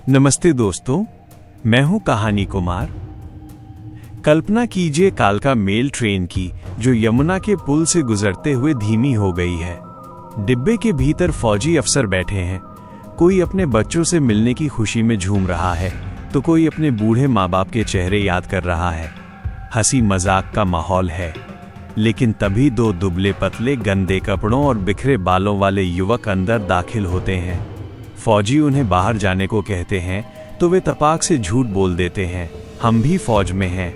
नमस्ते दोस्तों, मैं हूं कहानी कुमार। कल्पना कीजिए कालका मेल ट्रेन की, जो यमुना के पुल से गुजरते हुए धीमी हो गई है। डिब्बे के भीतर फौजी अफसर बैठे हैं। कोई अपने बच्चों से मिलने की खुशी में झूम रहा है, तो कोई अपने बूढ़े माँ बाप के चेहरे याद कर रहा है। हंसी मजाक का माहौल है, लेकिन तभी दो दुबले पतले गंदे कपड़ों और बिखरे बालों वाले युवक अंदर दाखिल होते हैं। फौजी उन्हें बाहर जाने को कहते हैं तो वे तपाक से झूठ बोल देते हैं, हम भी फौज में हैं।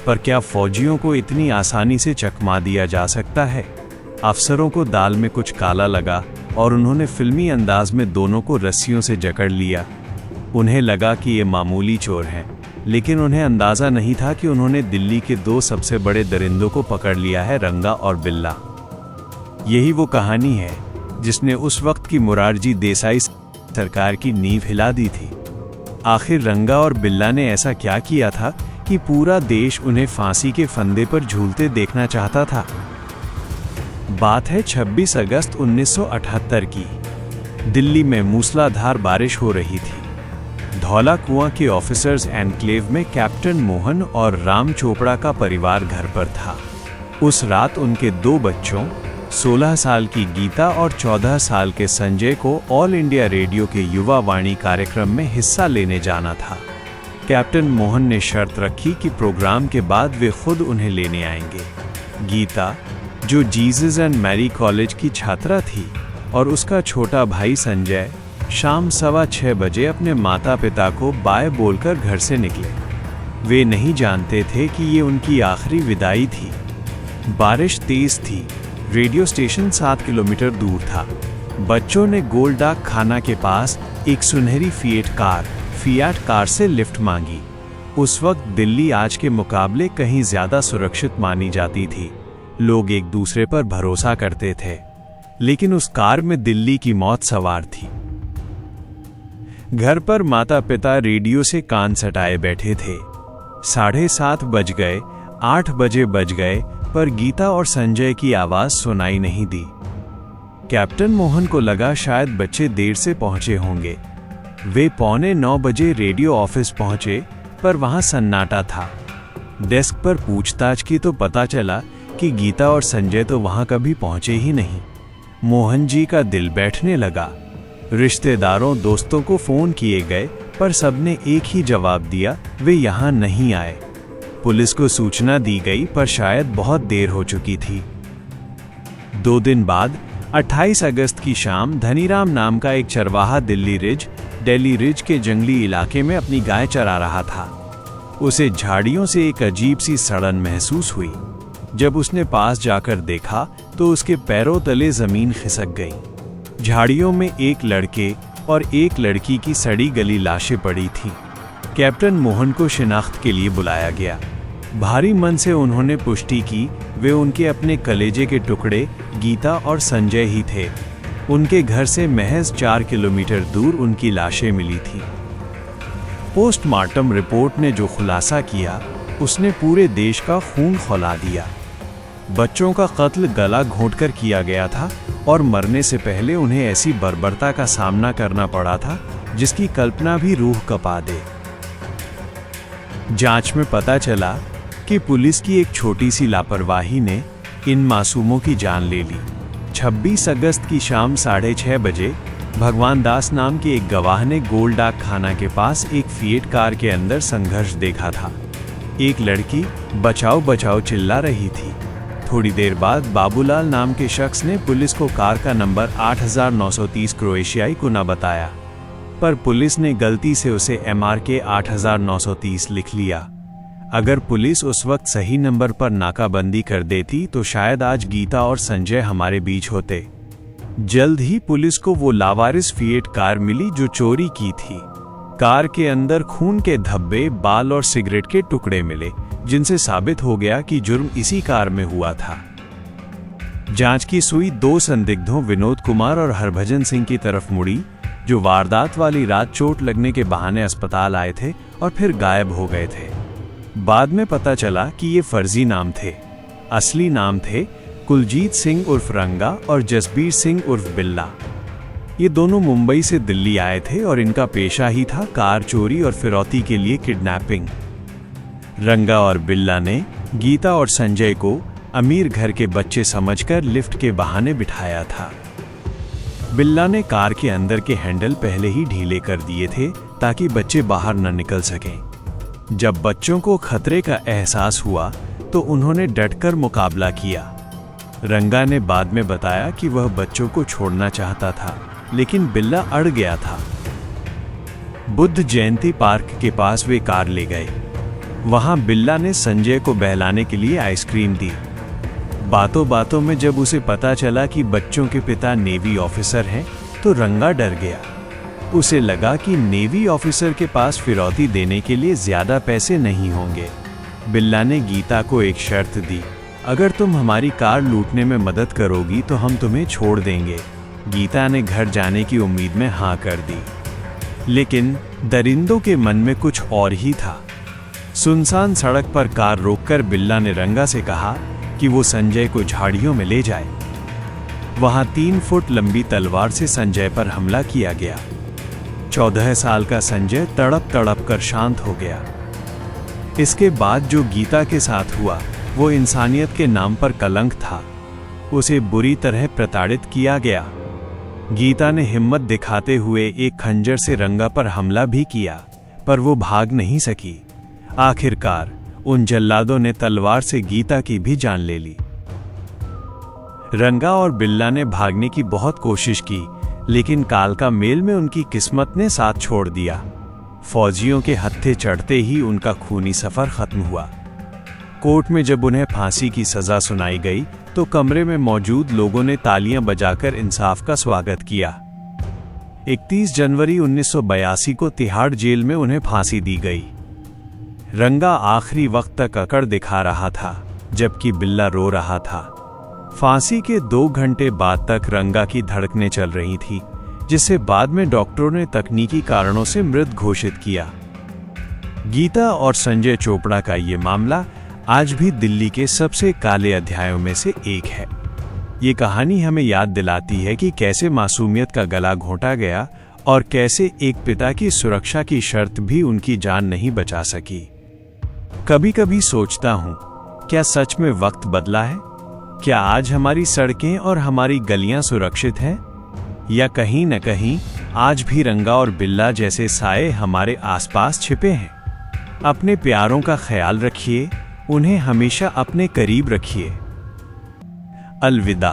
पर क्या फौजियों को इतनी आसानी से चकमा दिया जा सकता है? अफसरों को दाल में कुछ काला लगा और उन्होंने फिल्मी अंदाज में दोनों को रस्सियों से जकड़ लिया। उन्हें लगा कि ये मामूली चोर हैं, लेकिन उन्हें अंदाज़ा नहीं था कि उन्होंने दिल्ली के दो सबसे बड़े दरिंदों को पकड़ लिया है, रंगा और बिल्ला। यही वो कहानी है जिसने उस वक्त की मोरारजी देसाई सरकार की नींव हिला दी थी। आखिर रंगा और बिल्ला ने ऐसा क्या किया था कि पूरा देश उन्हें फांसी के फंदे पर झूलते देखना चाहता था? बात है 26 अगस्त 1978 की। दिल्ली में मूसलाधार बारिश हो रही थी। धौला कुआं के ऑफिसर्स एनक्लेव में कैप्टन मोहन और राम चोपड़ा का परिवार घर पर था। उस रात उनके दो बच्चों 16 साल की गीता और 14 साल के संजय को ऑल इंडिया रेडियो के युवा वाणी कार्यक्रम में हिस्सा लेने जाना था। कैप्टन मोहन ने शर्त रखी कि प्रोग्राम के बाद वे खुद उन्हें लेने आएंगे। गीता, जो जीसस एंड मैरी कॉलेज की छात्रा थी, और उसका छोटा भाई संजय शाम 6:15 बजे अपने माता पिता को बाय बोलकर घर से निकले। वे नहीं जानते थे कि ये उनकी आखिरी विदाई थी। बारिश तेज थी। रेडियो स्टेशन 7 किलोमीटर दूर था। बच्चों ने गोलडाक खाना के पास एक सुनहरी फियाट कार से लिफ्ट मांगी। उस वक्त दिल्ली आज के मुकाबले कहीं ज्यादा सुरक्षित मानी जाती थी। लोग एक दूसरे पर भरोसा करते थे, लेकिन उस कार में दिल्ली की मौत सवार थी। घर पर माता पिता रेडियो से कान सटाए बैठे थे। 7:30 बज गए, 8 बजे बज गए, पर गीता और संजय की आवाज सुनाई नहीं दी। कैप्टन मोहन को लगा शायद बच्चे देर से पहुंचे होंगे। वे 8:45 बजे रेडियो ऑफिस पहुंचे, पर वहां सन्नाटा था। डेस्क पर पूछताछ की तो पता चला कि गीता और संजय तो वहां कभी पहुंचे ही नहीं। मोहन जी का दिल बैठने लगा। रिश्तेदारों दोस्तों को फोन किए गए, पर सबने एक ही जवाब दिया, वे यहां नहीं आए। पुलिस को सूचना दी गई, पर शायद बहुत देर हो चुकी थी। 2 दिन बाद 28 अगस्त की शाम धनीराम नाम का एक चरवाहा दिल्ली रिज के जंगली इलाके में अपनी गाय चरा रहा था। उसे झाड़ियों से एक अजीब सी सड़न महसूस हुई। जब उसने पास जाकर देखा तो उसके पैरों तले जमीन खिसक गई। झाड़ियों में एक लड़के और एक लड़की की सड़ी गली लाशें पड़ी थीं। कैप्टन मोहन को शिनाख्त के लिए बुलाया गया। भारी मन से उन्होंने पुष्टि की वे उनके अपने कलेजे के टुकड़े गीता और संजय ही थे। उनके घर से महज 4 किलोमीटर दूर उनकी लाशें मिली थी। पोस्टमार्टम रिपोर्ट ने जो खुलासा किया, उसने पूरे देश का खून खौला दिया। बच्चों का कत्ल गला घोंटकर किया गया था और मरने से पहले उन्हें ऐसी बर्बरता का सामना करना पड़ा था जिसकी कल्पना भी रूह कपा दे। जांच में पता चला कि पुलिस की एक छोटी सी लापरवाही ने इन मासूमों की जान ले ली। 26 अगस्त की शाम 6:30 बजे भगवान दास नाम के एक गवाह ने गोलडाक खाना के पास एक फिएट कार के अंदर संघर्ष देखा था। एक लड़की बचाओ बचाओ चिल्ला रही थी। थोड़ी देर बाद बाबूलाल नाम के शख्स ने पुलिस को कार का नंबर 8930 क्रोएशियाई को न बताया, पर पुलिस ने गलती से उसे MRK 8930 लिख लिया। अगर पुलिस उस वक्त सही नंबर पर नाकाबंदी कर देती तो शायद आज गीता और संजय हमारे बीच होते। जल्द ही पुलिस को वो लावारिस फिएट कार मिली जो चोरी की थी। कार के अंदर खून के धब्बे, बाल और सिगरेट के टुकड़े मिले, जिनसे साबित हो गया कि जुर्म इसी कार में हुआ था। जांच की सुई 2 संदिग्धों विनोद कुमार और हरभजन सिंह की तरफ मुड़ी, जो वारदात वाली रात चोट लगने के बहाने अस्पताल आए थे और फिर गायब हो गए थे। बाद में पता चला कि ये फर्जी नाम थे। असली नाम थे कुलजीत सिंह उर्फ रंगा और जसबीर सिंह उर्फ बिल्ला। ये दोनों मुंबई से दिल्ली आए थे और इनका पेशा ही था कार चोरी और फिरौती के लिए किडनैपिंग। रंगा और बिल्ला ने गीता और संजय को अमीर घर के बच्चे समझकर लिफ्ट के बहाने बिठाया था। बिल्ला ने कार के अंदर के हैंडल पहले ही ढीले कर दिए थे ताकि बच्चे बाहर न निकल सकें। जब बच्चों को खतरे का एहसास हुआ तो उन्होंने डटकर मुकाबला किया। रंगा ने बाद में बताया कि वह बच्चों को छोड़ना चाहता था, लेकिन बिल्ला अड़ गया था। बुद्ध जयंती पार्क के पास वे कार ले गए। वहां बिल्ला ने संजय को बहलाने के लिए आइसक्रीम दी। बातों बातों में जब उसे पता चला कि बच्चों के पिता नेवी ऑफिसर हैं, तो रंगा डर गया। उसे लगा कि नेवी ऑफिसर के पास फिरौती देने के लिए ज्यादा पैसे नहीं होंगे। बिल्ला ने गीता को एक शर्त दी, अगर तुम हमारी कार लूटने में मदद करोगी तो हम तुम्हें छोड़ देंगे। गीता ने घर जाने की उम्मीद में हाँ कर दी, लेकिन दरिंदों के मन में कुछ और ही था। सुनसान सड़क पर कार रोककर बिल्ला ने रंगा से कहा कि वो संजय को झाड़ियों में ले जाए। वहां 3 फुट लंबी तलवार से संजय पर हमला किया गया। 14 साल का संजय तड़प तड़प कर शांत हो गया। इसके बाद जो गीता के साथ हुआ वो इंसानियत के नाम पर कलंक था। उसे बुरी तरह प्रताड़ित किया गया। गीता ने हिम्मत दिखाते हुए एक खंजर से रंगा पर हमला भी किया, पर वो भाग नहीं सकी। आखिरकार उन जल्लादों ने तलवार से गीता की भी जान ले ली। रंगा और बिल्ला ने भागने की बहुत कोशिश की, लेकिन कालका मेल में उनकी किस्मत ने साथ छोड़ दिया। फौजियों के हत्थे चढ़ते ही उनका खूनी सफर खत्म हुआ। कोर्ट में जब उन्हें फांसी की सजा सुनाई गई तो कमरे में मौजूद लोगों ने तालियां बजाकर इंसाफ का स्वागत किया। 31 जनवरी 1982 को तिहाड़ जेल में उन्हें फांसी दी गई। रंगा आखिरी वक्त तक अकड़ दिखा रहा था, जबकि बिल्ला रो रहा था। फांसी के 2 घंटे बाद तक रंगा की धड़कनें चल रही थी, जिसे बाद में डॉक्टरों ने तकनीकी कारणों से मृत घोषित किया। गीता और संजय चोपड़ा का ये मामला आज भी दिल्ली के सबसे काले अध्यायों में से एक है। ये कहानी हमें याद दिलाती है कि कैसे मासूमियत का गला घोंटा गया और कैसे एक पिता की सुरक्षा की शर्त भी उनकी जान नहीं बचा सकी। कभी कभी सोचता हूँ, क्या सच में वक्त बदला है? क्या आज हमारी सड़कें और हमारी गलियां सुरक्षित हैं? या कहीं न कहीं आज भी रंगा और बिल्ला जैसे साए हमारे आसपास छिपे हैं? अपने प्यारों का ख्याल रखिए, उन्हें हमेशा अपने करीब रखिए। अलविदा।